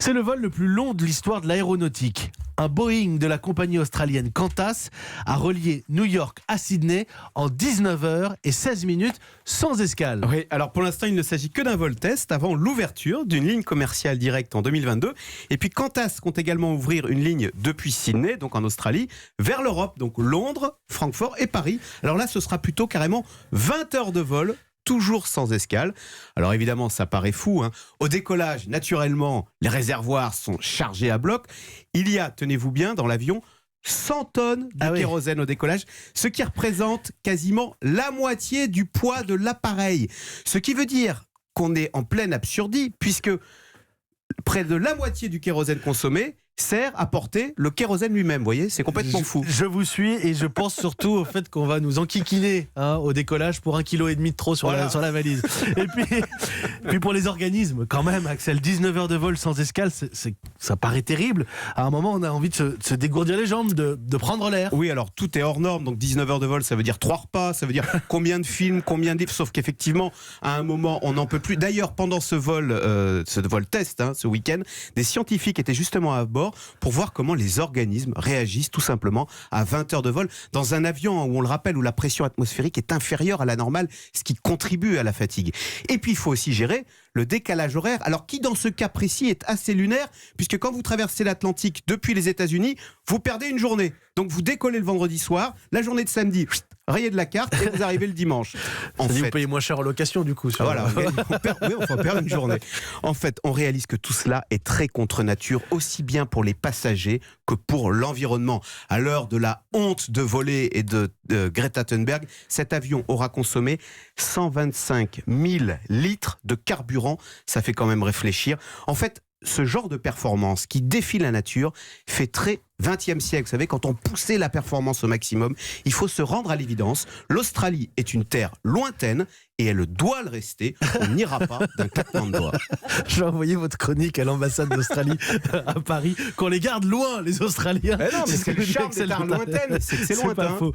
C'est le vol le plus long de l'histoire de l'aéronautique. Un Boeing de la compagnie australienne Qantas a relié New York à Sydney en 19 heures et 16 minutes sans escale. Oui, alors pour l'instant, il ne s'agit que d'un vol test avant l'ouverture d'une ligne commerciale directe en 2022. Et puis Qantas compte également ouvrir une ligne depuis Sydney, donc en Australie, vers l'Europe, donc Londres, Francfort et Paris. Alors là, ce sera plutôt carrément 20 heures de vol, toujours sans escale. Alors évidemment, ça paraît fou, hein. Au décollage, naturellement, les réservoirs sont chargés à bloc. Il y a, tenez-vous bien, dans l'avion, 100 tonnes de kérosène au décollage, ce qui représente quasiment la moitié du poids de l'appareil. Ce qui veut dire qu'on est en pleine absurdie, puisque près de la moitié du kérosène consommé sert à porter le kérosène lui-même. Vous voyez, c'est complètement fou. Je vous suis et je pense surtout au fait qu'on va nous enquiquiner au décollage pour 1,5 kg de trop sur la valise. Et puis pour les organismes, quand même, Axel, 19 heures de vol sans escale, ça paraît terrible. À un moment, on a envie de se dégourdir les jambes, de prendre l'air. Oui, alors tout est hors norme. Donc 19 heures de vol, ça veut dire 3 repas, ça veut dire combien de films, combien de livres. Sauf qu'effectivement, à un moment, on n'en peut plus. D'ailleurs, pendant ce vol test, ce week-end, des scientifiques étaient justement à bord pour voir comment les organismes réagissent tout simplement à 20 heures de vol dans un avion où, on le rappelle, où la pression atmosphérique est inférieure à la normale, ce qui contribue à la fatigue. Et puis il faut aussi gérer le décalage horaire, alors qui dans ce cas précis est assez lunaire, puisque quand vous traversez l'Atlantique depuis les États-Unis, vous perdez une journée. Donc vous décollez le vendredi soir, la journée de samedi, rayez de la carte et vous arrivez le dimanche. Vous payez moins cher en location du coup. Voilà, on perd une journée. En fait, on réalise que tout cela est très contre nature, aussi bien pour les passagers que pour l'environnement. À l'heure de la honte de voler et de Greta Thunberg, cet avion aura consommé 125 000 litres de carburant. Ça fait quand même réfléchir. En fait, ce genre de performance qui défie la nature fait très 20e siècle. Vous savez, quand on poussait la performance au maximum, il faut se rendre à l'évidence. L'Australie est une terre lointaine et elle doit le rester. On n'ira pas d'un claquement de doigts. Je vais envoyer votre chronique à l'ambassade d'Australie à Paris. Qu'on les garde loin, les Australiens. Mais non, mais c'est le charme des terres lointaines. C'est lointain. C'est pas faux.